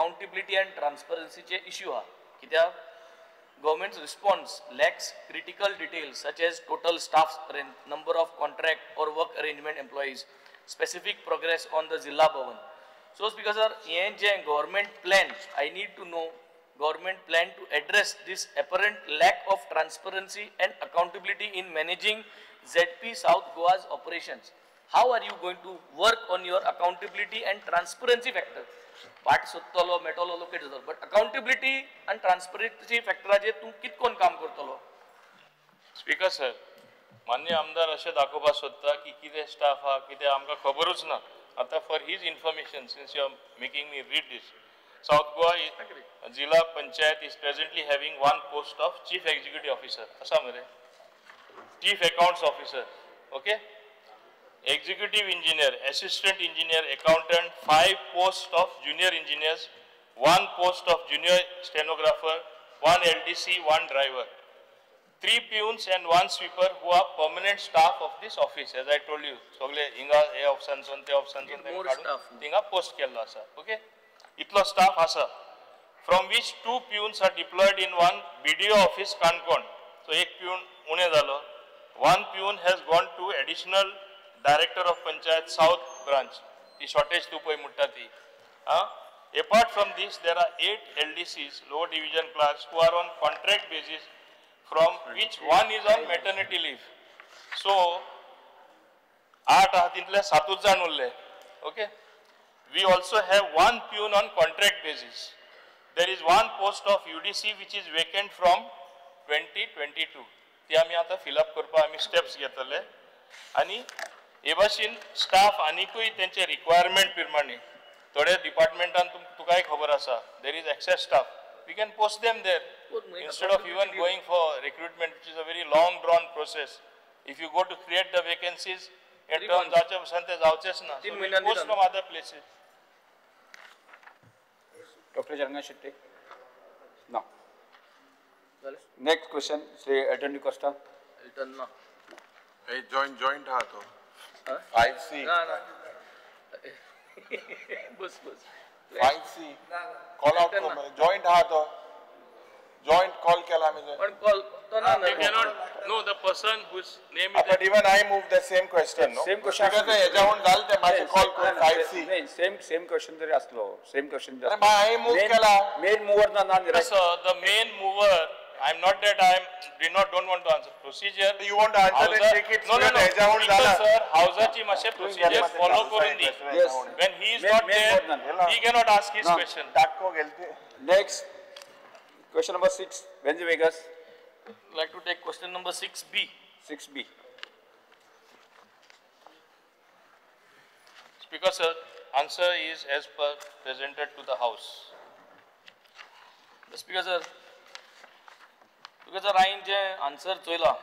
accountability and transparency चे issue हा कित्याक government's response lacks critical details such as total staff strength, number of contract or work arrangement employees, specific progress on the Zilla Bhavan. So because of government plan, I need to know government plan to address this apparent lack of transparency and accountability in managing ZP South Goa's operations. How are you going to work on your accountability and transparency factor? Part sottalo, metalo locate but accountability and transparency factor aje tum कितकोन काम करतलो? Speaker sir, मान्य आमदार असे दाखोवपा सोदता की कितें staff हा कितें आमकां खबरूच ना. आता for his information, since you are making me read this, South Goa Zilla Panchayat is presently having one post of Chief Executive Officer. असा मरे Chief Accounts Officer, okay? Executive Engineer, Assistant Engineer, Accountant, 5 posts of Junior Engineers, 1 post of Junior Stenographer, 1 LDC, 1 driver, 3 peons and 1 sweeper who are permanent staff of this office. As I told you, sogle inga a option son, te option son, more staff. Inga post kello asa, okay? Itlo staff asa, from which 2 peons are deployed in one BDO office Kankon. So 1 peon une dalo. 1 peon has gone to additional Director of Panchayat South Branch. The shortage tu poi muttati. Apart from this, there are 8 LDCs, lower division clerks, who are on contract basis, from which one is on maternity leave. So, 8 hatintle 7 jan ulle. Okay. We also have 1 peon on contract basis. There is 1 post of UDC which is vacant from 2022. ती आमी आता fill up करपा आमी steps घेतले आणि हे भाशेन staff आनीकूय त्यांचे रिक्वायरमेंट प्रमाणे थोडे डिपार्टमेंटान तुकाय खबर आसा there is excess staff, we can post them there instead of even going for recruitment, which is a very long drawn process. If you go to create the vacancies, it turns out that जावचेच ना, so we post from other places. Dr. Jaranga Shetty. No. Next question, Sri Attorney Costa. Joint ha to 5C. बस 5C. Call out to joint ha to joint call केला मी. पण call तो ना. You cannot know the person whose name is. But even I moved the same question, no? Same question. Because याच्याहून झालं माझे call करून 5C. नाही same question जरी असलो same question zari. I move केला. Main mover ना ना. Sir, the main mover. I'm not that don't want to answer procedure. You want to answer and take it. No. Sir, howzachi mashe procedure follow करून दी. Yes. When he is not there, he cannot ask his question. Next, question number 6. Wendy Vegas. I'd like to take question number 6B. 6B. Speaker sir, answer is as per presented to the House. The Speaker sir. जर हांवें जे answer चोयला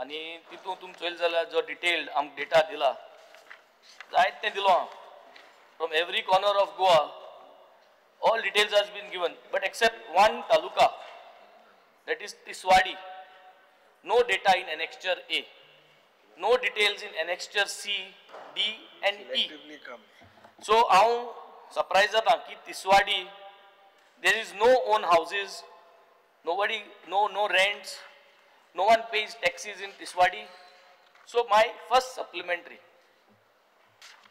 आनी तितून तुम चोयल जाल्यार जो detailed आमकां data दिला जायत तें दिलो from every corner of Goa all details has been given but except one taluka, that is Tiswadi, no data in annexure A, no details in annexure C, D and E. So I'm surprised that Tiswadi there is no own houses, nobody, no rents, no one pays taxes in Tiswadi. So my first supplementary,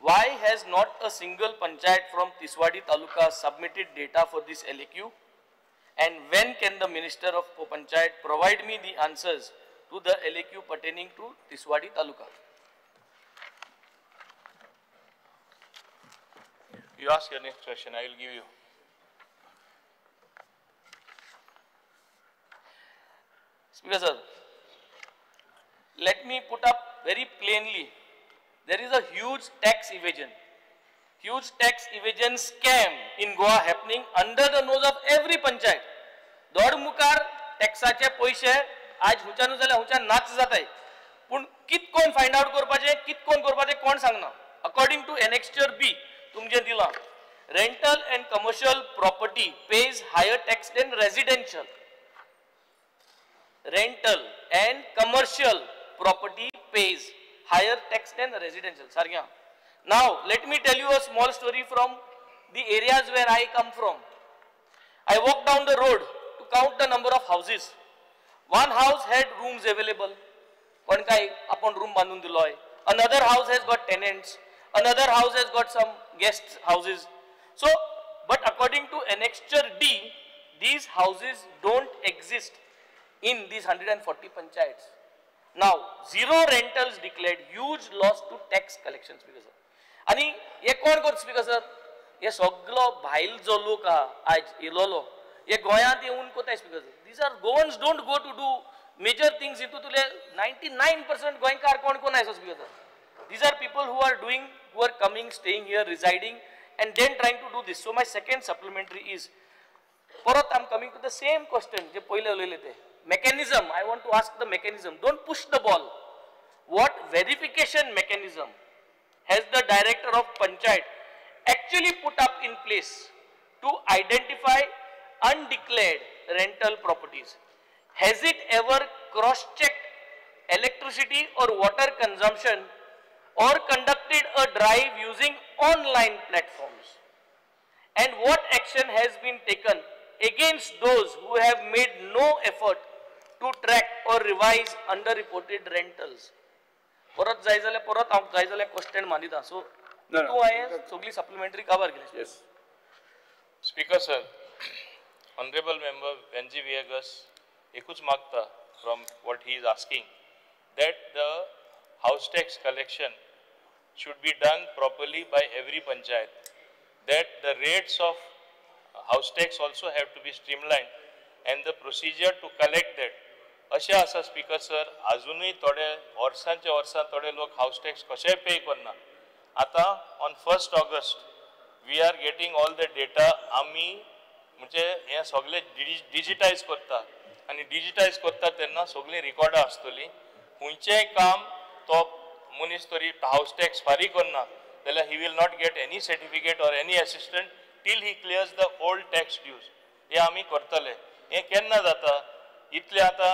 why has not a single panchayat from Tiswadi Taluka submitted data for this LAQ? And when can the Minister of Panchayat provide me the answers to the LAQ pertaining to Tiswadi Taluka? You ask your next question, I will give you. Speaker sir, let me put up very plainly, there is a huge tax evasion scam in Goa happening under the nose of every panchayat. दोड मुखार टॅक्साचे पैसे आज हुंच्यान जाल्यार हुंच्यान नाच जाताय पूण कितकोन find out करपाचे कितकोन करपाचे कोण सांगना. अकॉर्डिंग टू एनेक्स्चर बी तुमचे दिला rental and commercial property pays higher tax than residential. Rental and commercial property pays higher tax than residential. Sargya. Now let me tell you a small story from the areas where I come from. I walked down the road to count the number of houses. One house had rooms available. पण काय आपण room बांधून दिलोय. Another house has got tenants. Another house has got some guest houses. So, but according to Annexure D, these houses don't exist in these 140 panchayats. Now, zero rentals declared, huge loss to tax collections because of. आणि हे कोण करता speaker sir? हे सगळो भायल जो लोक आहा आज इलोलो हे गोंयांत येऊन कोताय speaker sir. These are Goans don't go to do major things into तुले 99% गोंयकार कोण आयसो speaker sir. These are people who are doing, who are coming, staying here, residing, and then trying to do this. So my second supplementary is, परत I'm coming to the same question जे पहिले उलयले ते. Mechanism, I want to ask the mechanism. Don't push the ball. What verification mechanism has the director of Panchayat actually put up in place to identify undeclared rental properties? Has it ever cross-checked electricity or water consumption or conducted a drive using online platforms? And what action has been taken against those who have made no effort to track or revise underreported rentals? परत जाय जाल्यार परत हांव जाय जाल्यार question मानिता. सो तूं हांवें सगळी सप्लिमेंटरी कवर केली. Yes. Speaker sir, honorable member Benji Viegas, एकूच मागता from what he is asking that the house tax collection should be done properly by every panchayat, that the rates of house tax also have to be streamlined and the procedure to collect that. अशें आसा speaker sir, अजूनही थोडे वर्सांचे वर्सां थोडे लोक house tax कशेंय पे करना. आतां on 1st August we are getting all the data. आमी म्हणजे हें सगळें डिजिटायज करता आनी डिजिटायज करता तेन्ना सगळीं रिकॉर्डां आसतलीं. खंयचेंय काम तो मनीस तरी हाऊस टॅक्स फारीक करना जाल्यार he will not get any certificate or any assistant till he clears the old tax dues. हें आमी करतले. हें केन्ना जाता? इतले आतां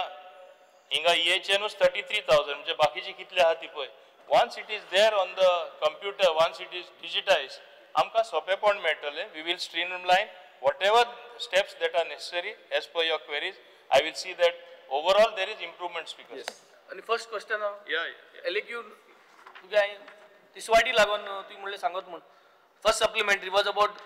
हिंगा EHNूच 33,000 म्हणजे बाकीचे कितले आहा ती पळय. Once it is there on the computer, once it is digitise, आमकां सोंपेपण मेळटलें. We will streamline whatever steps that are necessary as per your queries. I will see that overall there is improvement, speaker. Yes. आणि first question LAQ तुगे तिसवाडी लागून तुवें म्हणलें सांगत म्हण. First supplementary was about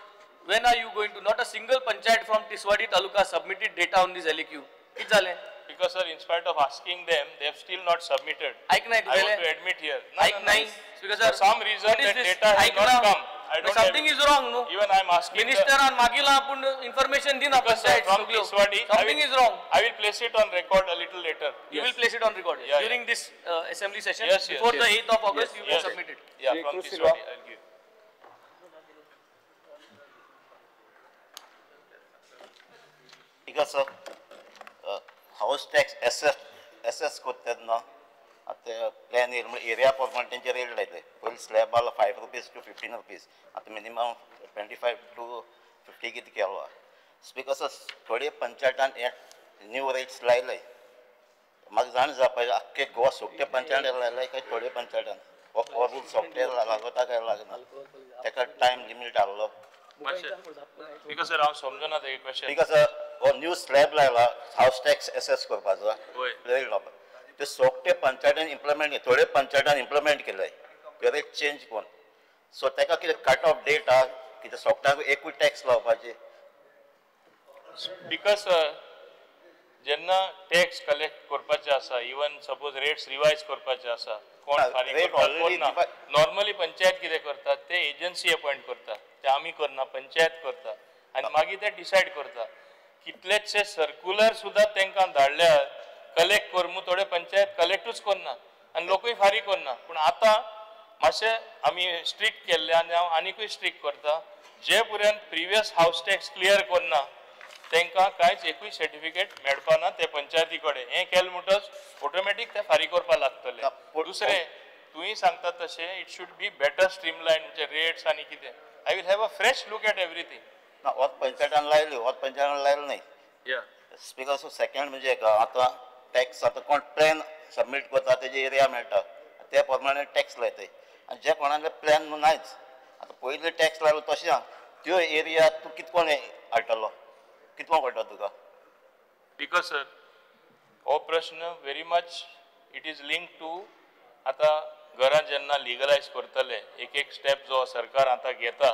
when are you going to, not a single panchayat from Tiswadi taluka submitted data on this LAQ. किती झाले? Because sir, in spite of asking them, they have still not submitted. ऐक नाही I want to admit here. ऐक नाही because For some reason that data has not come. I don't something have, is wrong, no? even I am asking Minister and Magila आपण information din आपण side from Tiswadi. Something is wrong. I will place it on record a little later. You will place it on record Yeah, during this assembly session. Yes, yes, Before yes. the 8th of August, you will Yes. submit it. Yeah, Jay from Cruz Tiswadi Silva. I'll give. Because house tax assess करतात ना आता plan area प्रमाणे त्यांचे rate लायले. पयलीं slab आला 5 rupees to 15 rupees. आता minimum 25 to 50 कितें केलो. बिकॉज थोडे पंचायतान हे न्यू रेट्स लायले. म्हाका जाण जावपाक आख्खे गोवा सोगटे पंचायत लायलाय काय थोडे पंचायतान हो रूल सोगटे लागता काय लागना. ताका टायम लिमीट आहलो. Because sir, हांव समजना ते क्वेश्चन. बिकॉज हो न्यू स्लॅब लायला हाऊस टॅक्स असेस करपाचो होय. रेट लावपाक. ते सोगटे पंचायतान इम्प्लिमेंट थोडे पंचायतान इम्प्लिमेंट केले रेट चेंज करून. सो ताका कितें कट ऑफ डेट आहा कितें सोगट्यांक एकूच टॅक्स लावपाचे. Because जेन्ना टॅक्स कलेक्ट करपाचे आसा, इवन सपोज रेट्स रिवायज करपाचे आसा, कोण फारीक rate करता already कोण ना. नॉर्मली पंचायत कितें करता ते एजन्सी अपॉइंट करता. ते आमी करना, पंचायत करता आनी मागीर ते डिसायड करता. कितलेशे सर्क्युलर सुद्दां तांकां धाडल्यार कलेक्ट कर म्हूण थोडे पंचायत कलेक्टूच करना आनी लोकूय फारीक करना. पूण आतां मातशें आमी स्ट्रिक्ट केल्ले आनी हांव आनीकूय स्ट्रिक्ट करता. जे पर्यंत प्रिवियस हाऊस टॅक्स क्लियर करना तांकां कांयच एकूय सर्टिफिकेट मेळपाना ते पंचायती कडेन. हें केलें म्हणटच ऑटोमॅटीक ते फारीक करपा लागतले. दुसरें तुवें सांगता तशें इट शूड बी बेटर स्ट्रीमलायन म्हणजे रेट्स आनी कितें. I will have a fresh look at everything. ना होच पंचायतान लायली होच पंचायतान लायलो नाही. बिकॉज सेकंड म्हणजे आतां टॅक्स आतां कोण प्लॅन सबमीट करता तेजे एरिया मेळटा ते प्रमाणे टॅक्स लायताय. आनी जे कोणाले प्लॅन नायच आतां पयलीं टॅक्स लायलो तशें त्यो एरिया तूं कितकोन हाडटलो कितको कितको कळटा तुका? बिकॉज सर हो प्रश्न very much it is link to आता घरां जेन्ना लिगलायज करतले एक स्टेप जो सरकार आता घेता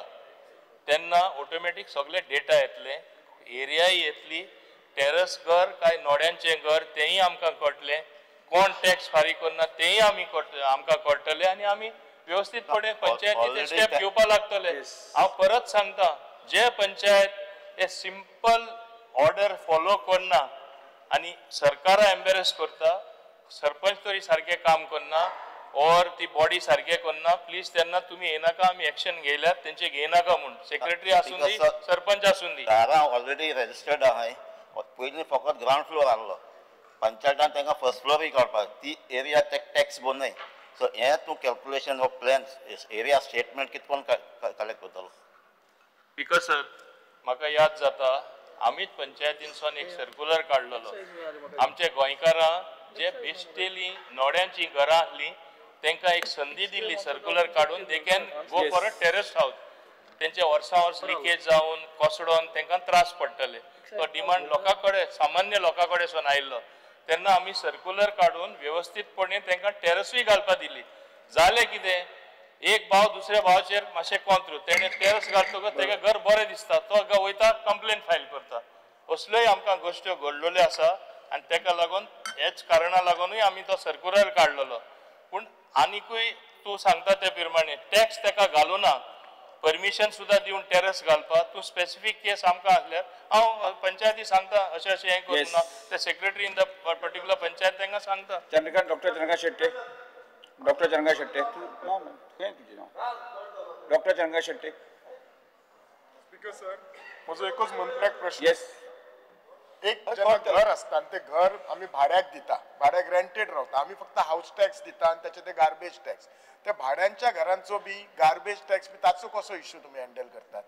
तेन्ना ऑटोमॅटीक सगळे डेटा येतले, एरियाय येतली, टेरस घर काय नोड्यांचे घर तेंय आमकां कळटले, कोण टॅक्स फारीक करना तेंय आमकां कळटले आनी आमी व्यवस्थितपणे पंचायतीचे स्टेप घेवपाक लागतले. हांव परत सांगता, जे पंचायत हे सिंपल ऑर्डर फॉलो करना आनी सरकारा एम्बेरेस करता, सरपंच तरी सारखे काम करना और ती बॉडी सारखे करना, प्लीज त्यांना तुम्ही येनाका आमी एक्शन घेयल्यात तेंचे घेयनाका म्हणून सेक्रेटरी आसून दी सरपंच आसून दी. दारां ऑलरेडी रजिस्टर्ड आहाय, पयलीं फकत ग्राउंड फ्लोर आहलो, पंचायतान तांकां फर्स्ट फ्लोरूय काडपाक ती एरिया टॅक्स बनय. सो हे तूं calculation of plan area statement कितकोन कलेक्ट करतलो? बिकॉज सर म्हाका याद जाता आमीच पंचायतीनसून एक सर्क्युलर काडलेलो, आमच्या गोंयकारां जे बेश्टेली नोड्यांची घरां आसली तांकां एक संदी दिल्ली सर्क्युलर काडून they can go for a terrace house. तेंचे वर्सां वर्स लिकेज जावन कोसडोन तांकां त्रास पडटले. तो डिमांड लोकां कडेन सामान्य लोकां कडेन आयिल्लो तेन्ना आमी सर्क्युलर काडून व्यवस्थितपणे तांकां टेरसूय घालपाक दिली. जालें कितें, एक भाव दुसऱ्या भावाचेर मातशें कोंत्रू तेणें टेरस घालतकच ताका घर बरें दिसता, तो वयता कंप्लेन फायल करता. असल्योय आमकां गोश्ट्यो घडलेल्यो आसा आनी ताका लागून हेच कारणां लागूनूय आमी तो सर्क्युलर काडलेलो. पूण आनिकूय तूं सांगता ते प्रमाणे टॅक्स ताका घालूना, परमिशन सुद्दां दिवन टेरस घालपाक, तूं स्पेसिफीक केस आमकां आसल्यार हांव पंचायती सांगता अशें अशें हें करूं ना, ते secretary in the particular panchayat तांकां सांगता. चंद्रकांत डॉक्टर चंद्रकांत शेट्टे, डॉक्टर चंद्रकांत शेट्टे खंय तुजें नांव? Doctor Chandrakant Shette. Speaker sir, म्हजो एकूच मनपाक प्रश्न. येस. एक जेन्ना घर आसता आनी ते घर आमी भाड्याक दिता, भाड्याक रेंटेड रावता, आमी फक्त हाऊस टॅक्स दिता आनी त्याचे ते गार्बेज टॅक्स, त्या भाड्यांच्या घरांचो बी गार्बेज टॅक्स बी ताचो कसो इश्यू तुमी हँडल करतात?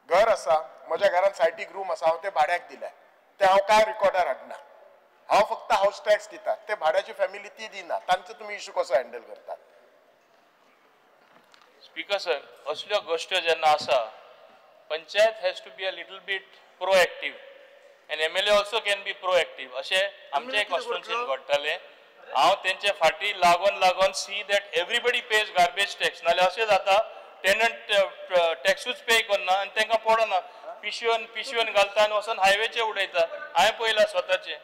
घर आसा, म्हज्या घरान सायटीक रूम आसा, हांव ते भाड्याक दिल्या, ते हांव काय रिकॉर्डार हाडना, हांव फक्त हाऊस टॅक्स दिता, ते भाड्याची फॅमिली ती दिना, तांचो तुमी इश्यू कसो हँडल करतात? स्पीकर सर, असल्यो गोश्ट्यो जेन्ना आसा panchayat has to be a little bit proactive and MLA also can be proactive. अशें आमचे कॉन्स्टिट्युएन्सीन घडटलें. हांव तेंचे फाटी लागून see that everybody page garbage tax, नाल्यार अशें जाता टेनंट टॅक्सूच पे करना आनी तांकां पडना, पिशवेन घालता आनी वचून हायवेचेर उडयता. हांवें पळयलां स्वताचें.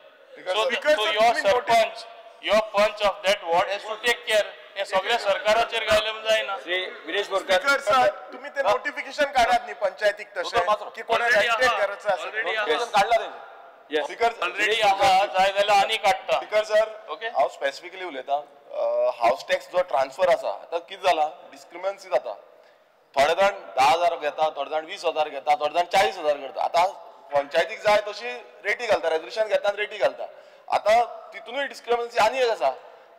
So your sarpanch, your panch of that ward has to take care. हे सगळ्या सरकाराचेर घायलें जायना. श्री विनेश बोरकर. स्पीकर सर, तुम्ही ते नोटिफिकेशन काढात न्ही पंचायतीक तशें की कोणा रेंटेड घराचं आसा. काढला तेंचे. स्पीकर ऑलरेडी आहा, जाय जाल्यार आनी काडटा. Speaker sir, okay. हांव स्पेसिफिकली उलयतां, हाऊस टॅक्स जो ट्रान्सफर आसा आतां कितें जाला, डिस्क्रिमिनन्सी जाता. थोडे जाण 10,000 घेता, थोडे जाण 20,000 घेता, थोडे जाण 40,000 करता. आतां पंचायतीक जाय तशी रेटी घालता, रेजोल्युशन घेता आनी रेटी घालता. आतां तितूनय डिस्क्रिमिनन्सी आनी एक आसा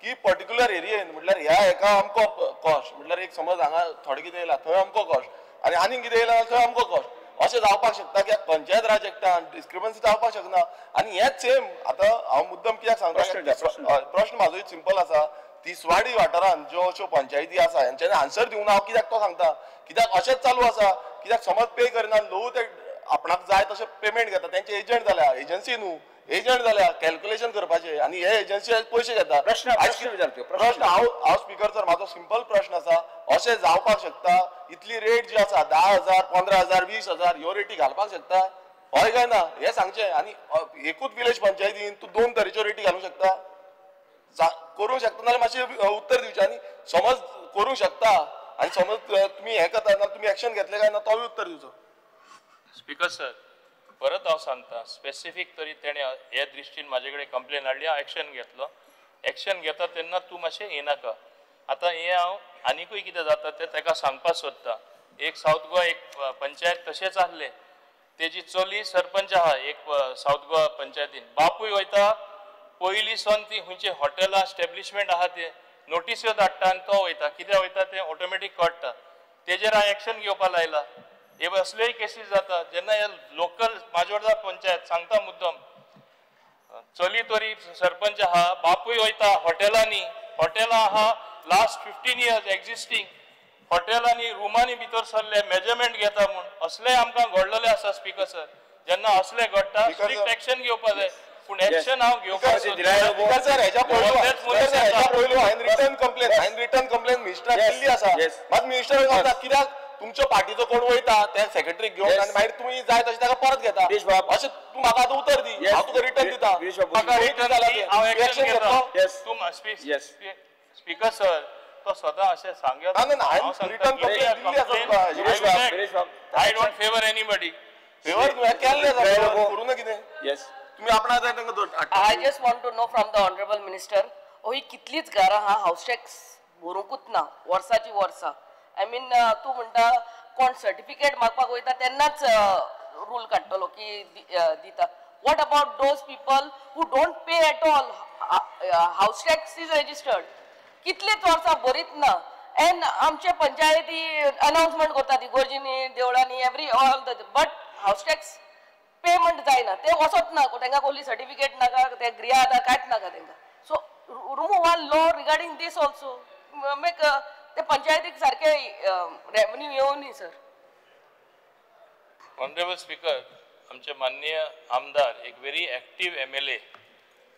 की पर्टिक्युलर एरियेन म्हटल्यार ह्या एका अमको कॉस्ट, म्हटल्यार एक समज हांगा थोडे कितें येयला थंय अमको कॉस्ट आनी आनीक कितें येयला थंय अमको कॉस्ट, अशें जावपाक शकता. कित्याक पंचायत राज एक्टान डिस्क्रिमिनन्सी जावपाक शकना. आनी हेच सेम आतां हांव मुद्दम कित्याक सांगता, प्रश्न म्हाजोय सिंपल आसा. तिसवाडी वाठारांत ज्यो अश्यो पंचायती आसा हेंच्यांनी आन्सर दिवना. हांव कित्याक तो सांगता, कित्याक अशेंच चालू आसा. कित्याक समज पे करिना लोक ते आपणाक जाय तशें पेमेंट घेता, तेंचे एजंट जाल्या, एजन्सी न्हू एजंट जाल्या कॅल्क्युलेशन करपाचे आनी हे एजन्सी पयशे घेता. प्रश्न हांव स्पीकर सर, म्हाजो सिंपल प्रश्न आसा, अशें जावपाक शकता? इतली रेट जी आसा 10,000, 15,000, 20,000 ह्यो रेटी घालपाक शकता? हय काय ना हे सांगचें. आनी एकूच विलेज पंचायतीन तूं 2 तरेच्यो रेटी घालूंक शकता? करूंक शकता नाल्यार मातशें उत्तर दिवचें. आनी समज करूंक शकता आनी समज तुमी हें करता ना, तुमी एक्शन घेतलें काय ना, तोय उत्तर दिवचो. स्पीकर सर, परत हांव सांगता, स्पेसिफीक तरी तेणे हे दृश्टीन म्हाजे कडेन कंप्लेन हाडली, हांव एक्शन घेतलो. एक्शन घेता तेन्ना तूं मातशें येनाका. आतां हें हांव आनिकूय कितें जाता तें ताका सांगपाक सोदता. एक सावथ गोवा एक पंचायत तशेंच आसलें, तेजी चली सरपंच आहा एक सावथ गोवा पंचायतीन. बापूय वयता पयलीं सावन ती खंयची हॉटेलां एस्टॅब्लिशमेंट आहा ते नोटिस्यो धाडटा आनी तो वयता. कित्याक वयता तें ऑटोमॅटीक कळटा. तेजेर हांवें एक्शन घेवपाक लायला. हे असल्योय केसीस जाता जेन्ना हे लोकल माजोर्डा पंचायत सांगता मुद्दम, चली तरी सरपंच आहा, बापूय वयता हॉटेलांनी, हॉटेलां आहा लास्ट 15 years एक्झिस्टींग, हॉटेलांनी रुमांनी भितर सरले मेजरमेंट घेता म्हूण असलेय आमकां घडलेले आसा. स्पीकर सर, जेन्ना असले घडटा स्ट्रिक्ट एक्शन घेवपा जाय पूण एक्शन हांव घेवपाक सर हेच्या पयलू हांवें रिटर्न कंप्लेन मिनिस्टराक दिल्ली आसा मात मिनिस्टर म्हणटा कित्याक तुमच्या पार्टीचो कोण वयता त्या सेक्रेटरीक घेवन आनी मागीर तुमी जाय तशें ताका परत घेता अशें तूं म्हाका आतां उतर दी हांव तुका रिटर्न दिता स्पीकर सर तो स्वता अशें सांगता आय डोंट फेवर एनीबडी करू ना कितें तुम्ही आपणा जाय तांकां I just want to know from the honorable minister, ही कितलीच घरां हा हाऊस टॅक्स भरूंकूच ना वर्साची वर्सां. आय मीन तूं म्हणटा कोण सर्टिफिकेट मागपाक वयता तेन्नाच रूल काडटलो की दिता. What about those people who don't pay at all? House tax is registered. कितलीच वर्सां भरीत ना. And आमचे पंचायती अनाउन्समेंट करतात इगोर्जींनी देवळांनी all the but house tax payment जायना ते वचत ना तांकां कसली सर्टिफिकेट नाका ते गृह आधार कांयच नाका तांकां. So remove one law regarding this also make ते पंचायतीक सारके रेवन्यू येवं न्ही सर. ऑनरेबल स्पीकर आमचे माननीय आमदार एक व्हेरी एक्टीव MLA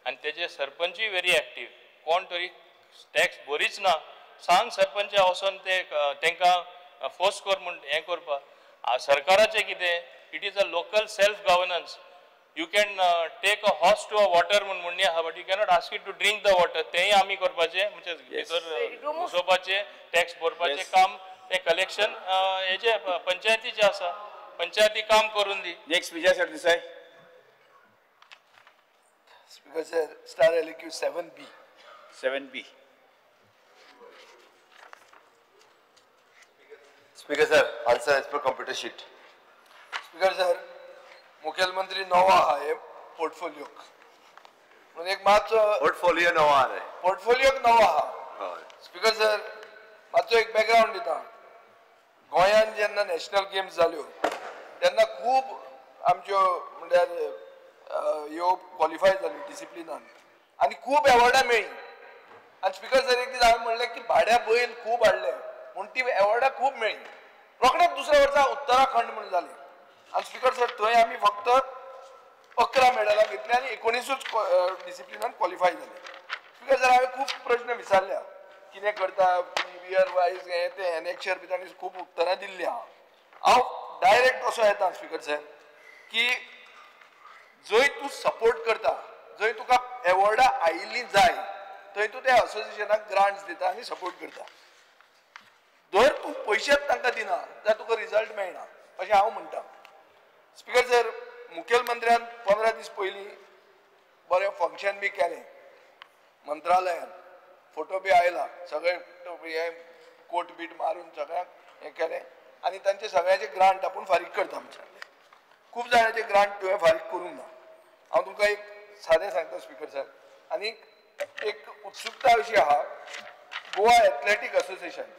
आनी तेजे सरपंचूय व्हेरी एक्टीव. कोण तरी टॅक्स भरीच ना सांग सरपंच वचोन ते तांकां फोर्स कर म्हूण हें करपा सरकाराचें कितें. It is a local self governance. You can take a horse to a water म्हणून आहा but you cannot ask it to drink the water. तेंय आमी करपाचें म्हणजे भितर घुसोवपाचें टॅक्स भरपाचें काम तें कलेक्शन हेजे पंचायतीचें आसा. पंचायती काम करून दी. Next Vijay Sardesai. Speaker sir star LQ 7B. 7B. Speaker sir answer as per computer sheet. Speaker sir मुखेलमंत्री नवा आहा हे पोर्टफोलियोक म्हणून एक मातसो पोर्टफोलियो नवा रे पोर्टफोलियोक नवा आहा. स्पीकर सर मातसो एक बॅकग्राउंड दिता. गोंयान जेन्ना नॅशनल गेम्स जाल्यो तेन्ना खूब आमच्यो म्हणल्यार ह्यो क्वॉलिफाय जाल्यो डिसिप्लिनान आनी खूब एवॉर्डां मेळ्ळी. आनी स्पीकर सर एक दीस हांवें म्हणलें की भाड्या बैल खूब हाडले म्हूण ती एवॉर्डां खूब मेळ्ळी. रोखडेच दुसऱ्या वर्सा उत्तराखंड म्हणून जालें आनी स्पीकर सर थंय आमी फक्त 11 मेडलां घेतली आनी 19 डिसिप्लिनान क्वॉलिफाय जाले. स्पीकर सर हांवें खूब प्रश्न विचारल्या कितें करता इयर वायज हें तें एनेक्शर बी तांणी खूब उत्तरां दिल्लीं आहा. हांव डायरेक्ट असो येता स्पीकर सर की जंय तूं सपोर्ट करता जंय तुका एवॉर्डां आयिल्लीं जाय थंय तूं त्या असोसिएशनाक ग्रांट्स दिता आनी सपोर्ट करता. जर तूं पयशेच तांकां दिना जाल्यार तुका रिजल्ट मेळना अशें हांव म्हणटा. स्पीकर सर मुखेलमंत्र्यान 15 दीस पयलीं बरें फंक्शन बी केलें मंत्रालयान. फोटो बी आयला सगळे हे कोट बीट मारून सगळ्यांक हें केलें आनी तांचे सगळ्यांचे ग्रांट आपूण फारीक करता म्हणलें. खूब जाणांचे ग्रांट तुवें फारीक करूंक ना. हांव तुमकां एक सादें सांगता स्पीकर सर. आनी एक उत्सुकता अशी आहा गोवा एथलेटीक असोसिएशन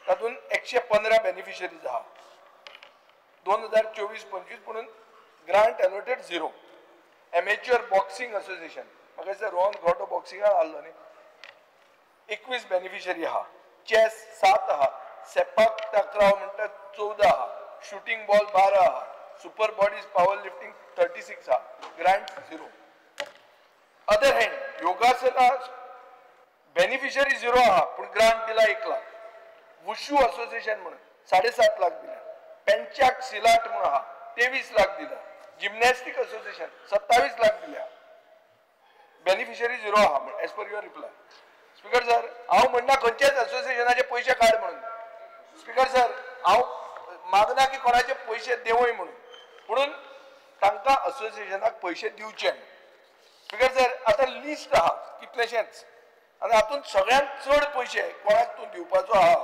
तातूंत 115 बेनिफिशरीज आहा. 2024-25 म्हणून ग्रांट एलोटेड 0. एमेच्युअर बॉक्सिंग असोसिएशन म्हाका दिसता रोहन घोटो बॉक्सिंगाक आहलो न्ही 21 बेनिफिशरी आहा. चॅस 7 आहा. सेपाक टकराव म्हणटा 14 आहा. शूटिंग बॉल 12 आहा. सुपर बॉडीज पावर लिफ्टिंग 36 आहा. ग्रांट 0. अदर हँड योगासना बेनिफिशरी 0 आहा पूण ग्रांट दिला 1 लाख. वुशू असोसिएशन म्हणून 7.5 लाख दिला. पेंचाक सिलाट म्हणून आहा 23 लाख दिला. जिमनॅस्टिक असोसिएशन 27 लाख दिल्या. बेनिफिशरी 0 आहा म्हणून as per your reply. Speaker sir हांव म्हणना खंयच्याच असोसिएशनाचे पयशे काड म्हणून. स्पीकर सर हांव मागना की कोणाचे पयशे देवय म्हणून म्हणून तांकां असोसिएशनाक पयशे दिवचे. स्पीकर सर आतां लिस्ट आहा कितलेशेच आनी हातूंत सगळ्यांत चड पयशे कोणाक तूं दिवपाचो आहा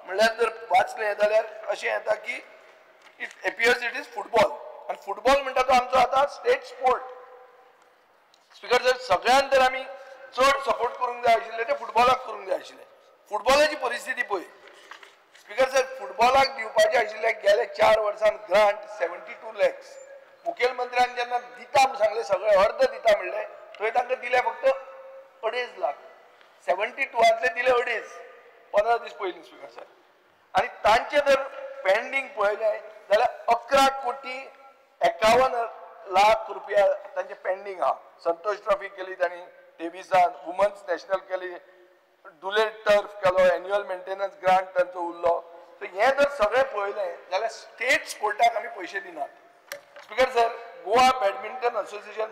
म्हणल्यार जर वाचलें जाल्यार अशें येता की it appears it is football आनी फुटबॉल म्हणटा तो आमचो आतां स्टेट स्पोर्ट. स्पीकर सर सगळ्यांत जर आमी चड सपोर्ट करूंक जाय आशिल्लें तें फुटबॉलाक करूंक जाय आशिल्लें. फुटबॉलाची परिस्थिती पळय स्पीकर सर फुटबॉलाक दिवपाचें आशिल्लें गेल्या 4 वर्सांत ग्रांट 72 lakhs. मुखेलमंत्र्यान जेन्ना दिता म्हूण सांगलें सगळें अर्ध दिता म्हणलें थंय तांकां दिले फक्त 2.5 लाख. 72 दिले 2.5 15 दीस पयलीं स्पीकर सर. आनी तांचे जर पेंडींग पळयलें जाल्यार 11 कोटी 51 लाख रुपया तांचे पेंडींग आहा. संतोष ट्रॉफी केली तांणी डेव्हिसान, वुमन्स नॅशनल केली, डुलेट टर्फ केलो, एन्युअल मेंटेनन्स ग्रांट तांचो उरलो. सो हे जर सगळें पळयलें जाल्यार स्टेट स्पोर्टाक आमी पयशे दिनात. Speaker sir, Goa badminton association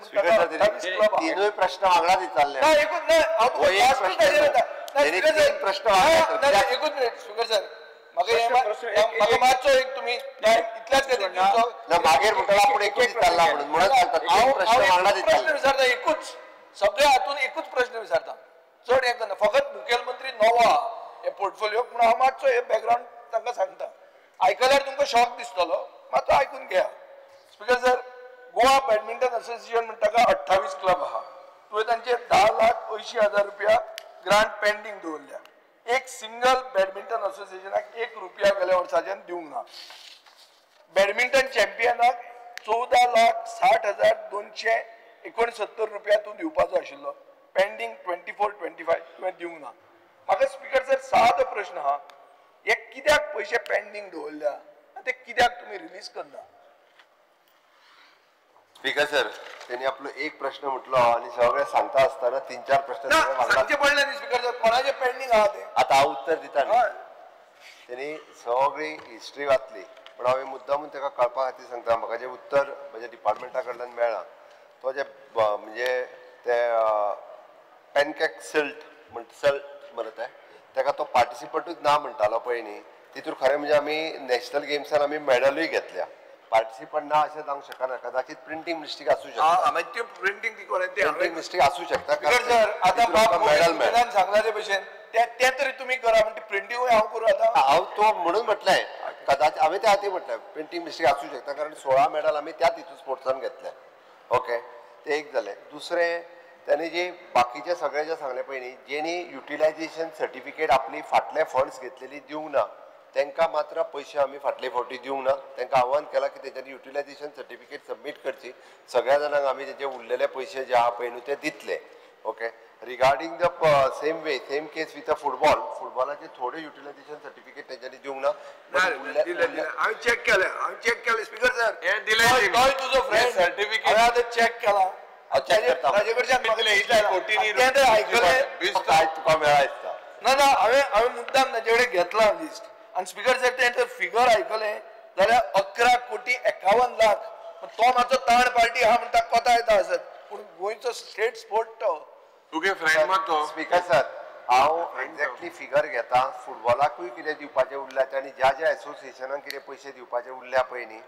तीनूय प्रश्न वांगडा विचारले. एकूच मिनिट स्पीकर सर, म्हाका मातसो एक तुमी इतल्याच मागीर म्हणटलो आपूण एकूच विचारला म्हणून प्रश्न विचारता, एकूच सगळ्या हातून एकूच प्रश्न विचारता. चड हें करना, फकत मुखेलमंत्री नवो आहा हे पोर्टफोलिओक म्हणून हांव मातसो हे बॅकग्रावंड तांकां सांगता. आयकल्यार तुमकां शॉक दिसतलो, मातसो आयकून घेया. Speaker sir, Goa badminton association म्हणटा 28 क्लब आहा. तुवें तांचे 10,80,000 रुपया ग्रांट पेंडींग दवरल्या. एक सिंगल बॅडमिंटन असोसिएशनाक 1 रुपया गेल्या वर्साच्यान दिवंक ना. बॅडमिंटन चॅम्पियनाक 14,60,269 रुपया तूं दिवपाचो आशिल्लो. पेंडींग 24-25 तुवें दिवंक ना. म्हाका स्पीकर सर सादो प्रश्न आहा, हे कित्याक पयशे पेंडींग दवरल्या, ते कित्याक तुमी रिलीज करना? स्पीकर सर, त्यांनी आपलो एक प्रश्न म्हटलो आणि सगळे सांगता असताना 3-4 प्रश्न सांगचे पडले न्ही स्पीकर सर, कोणाचे पेंडींग आहा ते आता हांव उत्तर दिता न्ही. त्यांनी सगळी हिस्ट्री वाचली, पण हांवें मुद्दामून ताका कळपा खातीर सांगता. म्हाका जें उत्तर म्हज्या डिपार्टमेंटा कडल्यान मेळ्ळां तो जे म्हणजे ते पॅनकेक सल्ट म्हणत ताका तो पार्टिसिपंटूच ना म्हणटालो पळय न्ही. तितून खरें म्हणजे आमी नॅशनल गेम्सान आमी मेडलूय घेतल्या. पार्टिसिपंट ना अशें जावंक शकना, कदाचित प्रिंटींग मिस्टेक आसूं शकता. प्रिंटींग मिस्टेक आसूं शकता. मेडल मेळ्ळां सांगला ते भशेन ते तरी तुमी करा म्हणजे प्रिंटींगूय हांव करूं आतां. हांव तो म्हणून म्हटलें, कदाचित हांवें त्या खातीर म्हटलें प्रिंटींग मिस्टेक आसूं शकता, कारण 16 मेडल आमी त्याच हितून स्पोर्ट्सान घेतले. ओके, ते एक जालें. दुसरें, त्यांनी जे बाकीचे सगळे जे सांगले पळय न्ही, जेणी युटिलायझेशन सर्टिफिकेट आपली फाटले फंड्स घेतलेली दिवंक ना, तांकां मात्र पयशे आमी फाटले फावटी दिवंक ना. तांकां आव्हान केलां की तेंच्यांनी युटिलायझेशन सर्टिफिकेट सबमीट करची. सगळ्या जाणांक आमी तेंचे उरलेले पयशे जे आहा पळय न्हू ते दितले. Okay, regarding the same case with फुटबॉलाचे थोडे युटिलायझेशन सर्टिफिकेट तेंच्यांनी दिवंक ना. हांवें चॅक केलें स्पीकर सर, तुजो फ्रेंड सर्टिफिकेट हांवें चॅक केला. ना हांवें मुद्दाम ताचे कडेन घेतला लिस्ट. आनी स्पीकर सर तें फिगर आयकलें जाल्यार 11,51,00,000. तो मातसो थर्ड पार्टी आहा म्हणटा कोता येता आसत, पूण गोंयचो स्टेट स्पोर्ट तो तुगे फ्रेंड मात स्पीकर सर, हांव एक्झॅक्टली फिगर घेता. फुटबॉलाकूय कितें दिवपाचें उरल्या आनी ज्या ज्या एसोसिएशनाक कितें पयशे दिवपाचे उरल्या पळय न्ही,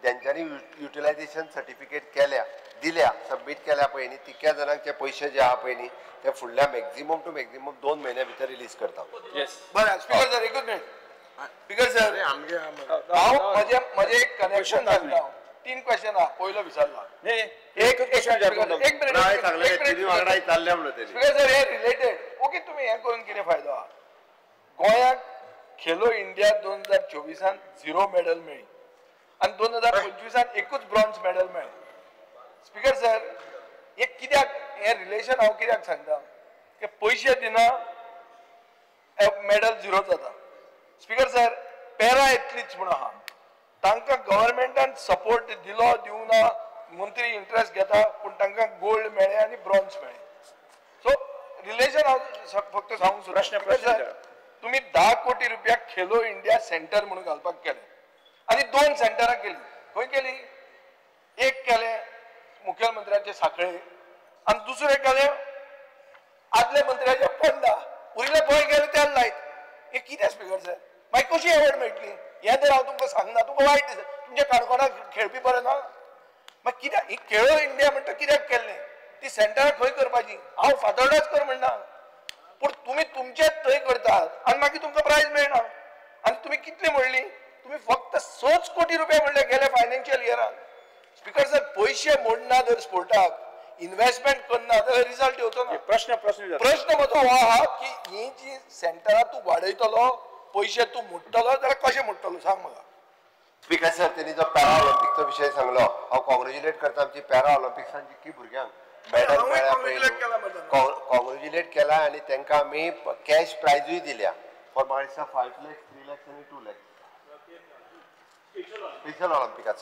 ज्यांच्यांनी युटिलायझेशन सर्टिफिकेट दिल्या सबमीट केल्या पळय न्ही, तितक्या जाणांचे पयशे जे आहा पळय न्ही ते फुडल्या मॅक्झिमम टू मॅक्झिमम 2 म्हयन्या भितर रिलीज करता. बरें स्पीकर सर, एकूच मिनिट स्पीकर सर, हांव म्हजें एक कनेक्शन घालता. 3 क्वेश्चन आहा, पयलो विचारला. एक स्पीकर सर, हे रिलेटेड. ओके, तुमी हें करून कितें फायदो आहा? गोंयाक खेलो इंडिया 2024 0 मेडल मेळ्ळी आनी 2025 एकूच ब्रॉन्झ मेडल मेळ्ळें. स्पीकर सर, हे कित्याक हे रिलेशन हांव कित्याक सांगता की पयशे दिना मेडल 0 जाता. स्पीकर सर, पॅरा एथलीट्स म्हणून आहा, तांकां गव्हर्मेंटान सपोर्ट दिलो दिवंक ना, मंत्री इंट्रस्ट घेता, पूण तांकां गोल्ड मेळ्ळें आनी ब्रॉन्झ मेळ्ळें. सो रिलेशन हांव फक्त सांगूंक सोदता. तुमी 10 कोटी रुपया खेलो इंडिया सेंटर म्हणून घालपाक केले आनी 2 सेंटरां केली. खंय केली? एक केलें मुखेलमंत्र्याचे साखळे आनी दुसरें केलें आदले मंत्र्याचे फोंडा. उरिल्ले गोंय गेले त्याच लायत. हे कितें स्पीकर सर? मागीर कशी एवॉर्ड मेळटली? हें तर हांव तुमकां सांगना. तुमकां वायट दिसता, तुमच्या काणकोणाक खेळपी बरें ना. मागीर कित्याक ही खेलो इंडिया म्हणटा कित्याक केल्लें? ती सेंटरां खंय करपाची? हांव फातोर्डाच कर म्हणना, पूण तुमी तुमचेच थंय करतात आनी मागीर तुमकां प्रायज मेळना. आनी तुमी कितली म्हणली? तुमी फक्त 6 कोटी रुपया म्हणले गेल्या फायनान्शियल इयरान. स्पीकर सर, पयशे मोडना जर स्पोर्टाक, इन्व्हेस्टमेंट करना जाल्यार रिजल्ट येवचो ना. प्रश्न म्हजो हो आहा की ही जी सेंटरां तूं वाडयतलो, पयशे तूं मोडटलो जाल्यार कशें मोडटलो सांग म्हाका. स्पीकर सर, त्यांनी जो पॅरा ऑलिम्पिकचो विशय सांगलो, हांव कॉंग्रॅच्युलेट करता आमची पॅरा ऑलिम्पिक्सान जितकी भुरग्यांक मेडल कॉंग्रॅच्युलेट केला आनी तांकां आमी कॅश प्रायजूय दिल्या. फॉर म्हाका दिसता 5 lakhs, 3 lakhs आनी 2 lakhs. स्पेशल ऑलिम्पिकात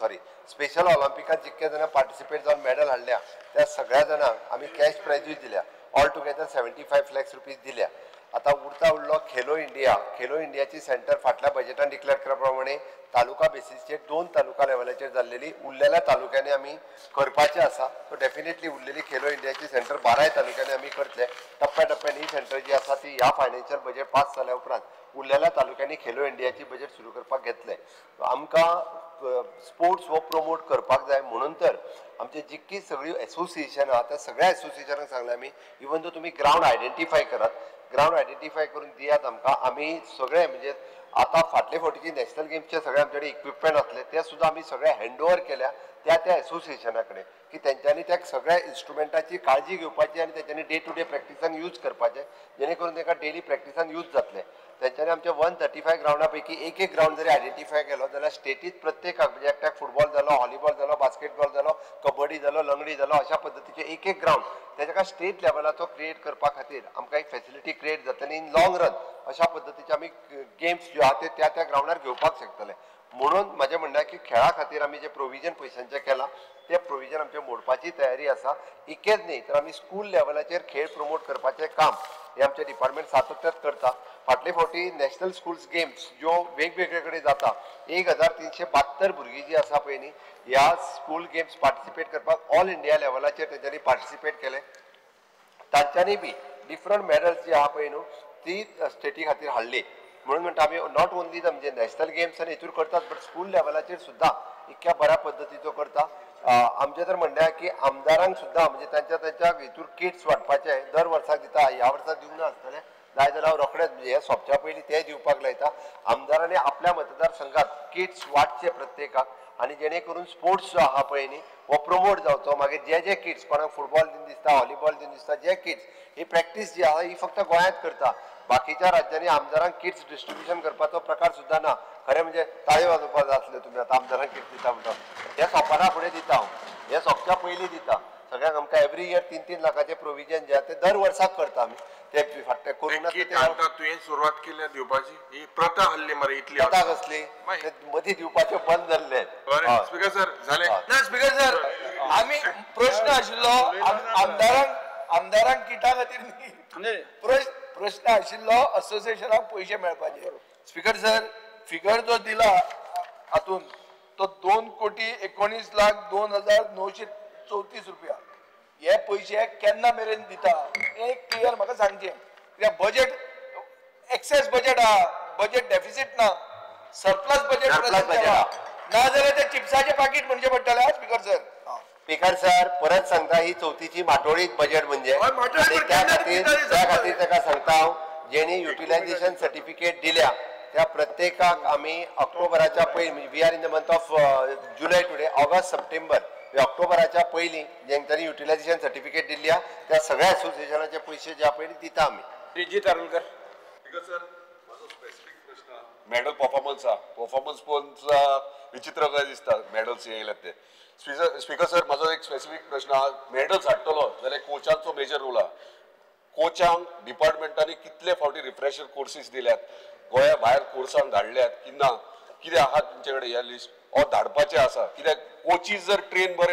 स्पेशल ऑलिम्पिकात जितके जण पार्टिसिपेट जाऊन मेडल हाडल्या त्या सगळ्या जणांक आम्ही कॅश प्राइजीस दिल्या ऑल टुगेदर 75 lakhs रुपीज दिल्या. आता उरता उरलो खेलो इंडियाची सेंटर फाटल्या बजेटान डिक्लेअर केल्या प्रमाणे तालुका बेसिसचेर 2 तालुका लेवलाचेर जाल्लेली उरलेल्या तालुक्यांनी आमी करपाचे आसा. सो डेफिनेटली उरलेली खेलो इंडियाची सेंटर 12 तालुक्यांनी आमी करतले. टप्प्याटप्प्यान ही सेंटर जी आसा ती ह्या फायनान्शियल बजेट पास जाल्या उपरांत उरलेल्या तालुक्यांनी खेलो इंडियाची बजेट सुरू करपाक घेतले. आमकां स्पोर्ट्स हो प्रमोट करपाक जाय म्हणून तर आमची जितकी सगळी एसोसिएशन आहा त्या सगळ्या एसोसिएशनाक सांगलें आमी इवन दो तुमी ग्राउंड आयडेंटिफाय करात, ग्राउंड आयडेंटिफाय करून दियात आमकां. आमी सगळे म्हणजे आता फाटले फावटीची नॅशनल गेम्सचे सगळे आमचे इक्विपमेंट असले ते सुद्धा आम्ही सगळे हँडओव्हर केल्या त्या एसोसिएशना कडेन की तेंच्यांनी त्या सगळ्या इन्स्ट्रुमेंटाची काळजी घेवपाची आनी तेंच्यांनी डे टू डे प्रॅक्टिसान यूज करपाचे जेणे करून तांकां डेली प्रॅक्टिसान यूज जातले. तेंच्यांनी आमचे 135 ग्राउंडा पैकी एक ग्राउंड जरी आयडेंटिफाय केलो जाल्यार स्टेटीत प्रत्येकाक म्हणजे एकट्याक फुटबॉल जालो, व्हॉलीबॉल जालो, बास्केटबॉल जालो, कबड्डी जालो, लंगडी जालो अशा पद्दतीचे एक ग्राउंड तेका स्टेट लेवलाचो क्रिएट करपा खातीर आमकां एक फॅसिलिटी क्रिएट जातली इन लॉंग रन अशा पद्दतीचे आमी गेम्स ज्यो आहा ते त्या ग्राउंडार घेवपाक शकतले. म्हणून माझे म्हणणं की खेळा खातीर आमी जे प्रोविजन पयशांचे केला ते प्रोविजन आमचे मोडपाची तयारी आसा. इकेच न्ही तर आमी स्कूल लेवलाचेर खेळ प्रमोट करपाचें काम हे आमचे डिपार्टमेंट सातत्यात करता. फाटले फावटी नॅशनल स्कूल्स गेम्स ज्यो वेगवेगळे कडेन जाता 1372 भुरगीं जी आसा पळय न्ही ह्या स्कूल गेम्स पार्टिसिपेट करपाक ऑल इंडिया लेवलाचेर तेंच्यांनी पार्टिसिपेट केले. तांच्यांनी बी डिफरंट मेडल्स जी आहा पळय न्हू ती स्टेटी खातीर हाडली. म्हणून म्हणटा आमी नॉट ओन्ली म्हणजे नॅशनल गेम्स आनी हितूर करतात बट स्कूल लेवलाचेर सुद्दां इतक्या बऱ्या पद्दतीचो करता. आमचें तर म्हणणें की आमदारांक सुद्दां म्हणजे त्यांच्या हितूर किट्स वाटपाचे दर वर्साक दिता. ह्या वर्साक दिवंक ना आसतलें जाय जाल्यार हांव रोखडेंच हे सोंपच्या पयलीं ते दिवपाक लायता. आमदारांनी आपल्या मतदारसंघात किट्स वाटचे प्रत्येकाक आनी जेणे करून स्पोर्ट्स जो आहा पळय न्ही हो प्रमोट जावचो. मागीर जे किट्स कोणाक फुटबॉल दिवन दिसता, व्हॉलीबॉल दिवन दिसता, जे किट्स ही प्रॅक्टीस जी आहा ही फक्त गोंयांत करता. बाकीच्या राज्यांनी आमदारांक किट्स डिस्ट्रिब्युशन करपाचो प्रकार सुद्दां ना. खरें म्हणजे ताळी वाजोवपाक जाय आसले तुमी आतां आमदारांक किट्स दिता म्हणटा हे सोंपना फुडें दिता हांव हे सोंपच्या पयलीं दिता. सगळ्यांक आमकां एवरी इयर 3-3 लाखाचें प्रोविजन जे आहा ते दर वर्साक करता आमी. ते फाटले कोरोना तुवें सुरवात केल्या दिवपाची ही प्रथा हल्ली मरे इतली प्रथा कसली मदीं दिवपाचें बंद जाल्लें. स्पीकर सर झाले ना स्पीकर सर आमी प्रश्न आशिल्लो आमदारांक किटा खातीर न्ही प्रश्न आशिल्लो असोसिएशनाक पयशे मेळपाचे. स्पीकर सर फिगर जो दिला हातून तो 2,19,02,934 रुपया हे पयशे केन्ना मेरेन दिता एक क्लियर म्हाका सांगचें. कित्याक बजेट एक्सेस बजेट आहा, बजेट डेफिसीट ना, सरप्लस बजेट ना जाल्यार ते चिप्साचे पाकीट म्हणचे पडटले. स्पीकर सर स्पीकर सर परत सांगता ही चवथीची माटोळी बजेट म्हणजे त्या खातीर ताका सांगता हांव जेणी युटिलायझेशन सर्टिफिकेट दिल्या त्या प्रत्येकाक आमी ऑक्टोबराच्या पयलीं we are in the month of July today August September ऑक्टोबराच्या पयलीं जेंच्यांनी युटिलायझेशन सर्टिफिकेट दिल्या त्या सगळ्या एसोसिएशनाचे पयशे जे पळय दिता आमी. रिजीत आरोलकर. सर माझो स्पेसिफिक प्रश्न मेडल परफॉर्मन्स पळोवन विचित्र काय दिसता मेडल्स येयल्यात ते. स्पीकर सर माझो एक स्पेसिफिक प्रश्न आहा मेडल्स हाडटलो जाल्यार कोचांचो मेजर रोल आहा. कोचांक डिपार्टमेंटांनी कितले फावटी रिफ्रेशर कोर्सीस दिल्यात, गोंया भायर कोर्सांक धाडल्यात की ना, कितें आहा तुमचे कडेन ह्या लिस्ट हो धाडपाचें आसा? कित्याक कोचीस जर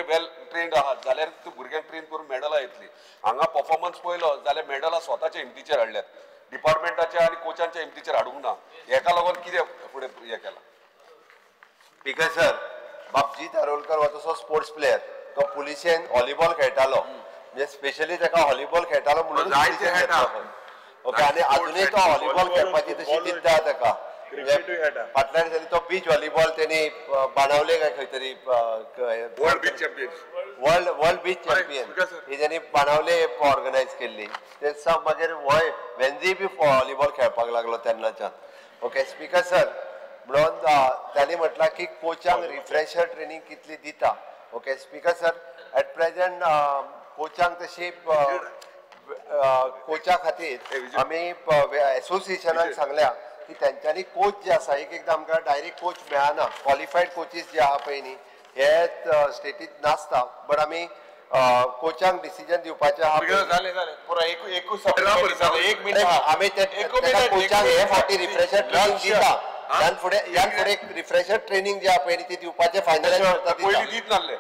वेल ट्रेन्ड आहात जाल्यार भुरग्यांक ट्रेन करून मेडलां येतली. हांगा परफॉर्मन्स पळयलो जाल्यार मेडलां स्वताच्या हिमतीचेर हाडल्यात, डिपार्टमेंटाच्या आनी कोचांच्या हिमतीचेर हाडूंक ना. हेका लागून कितें फुडें हें केलां? स्पीकर सर बापजी तारोलकर हो तसो स्पोर्ट्स प्लेयर तो पुलिशेन व्हॉलीबॉल खेळटालो म्हणजे स्पेशली ताका व्हॉलीबॉल खेळटालो म्हणून ओके आनी अजुनूय तो व्हॉलीबॉल खेळपाची तशी जिद्द आहा ताका. फाटल्या दिसांनी तो बीच व्हॉलीबॉल तेणी बाणावले काय खंय तरी वर्ल्ड बीच चॅम्पियन ही तेणी बाणावले ऑर्गनायज केल्ली. ते मागीर वेन्झी बी व्हॉलीबॉल खेळपाक लागलो तेन्नाच्यान. ओके स्पीकर सर म्हणून त्यांनी म्हटलं की कोचांक रिफ्रेशर ट्रेनिंग कितली दिता. Okay speaker sir at present कोचांक तशी कोचा खातीर आमी एसोसिएशनाक सांगल्या की त्यांच्यानी कोच जे आसा एकदां आमकां डायरेक्ट कोच मेळना. क्वॉलिफायड कोचीस जे आहा पळय न्ही हे स्टेटीत नासता बट आमी कोचांक डिसिजन दिवपाचे आहा. आमी कोचांक हे फावटी रिफ्रेशर ट्रेनिंग दिता ह्यान फुडें रिफ्रेशर ट्रेनिंग जे आहा पळय ती दिवपाचे फायनल पयलीं दीत नासले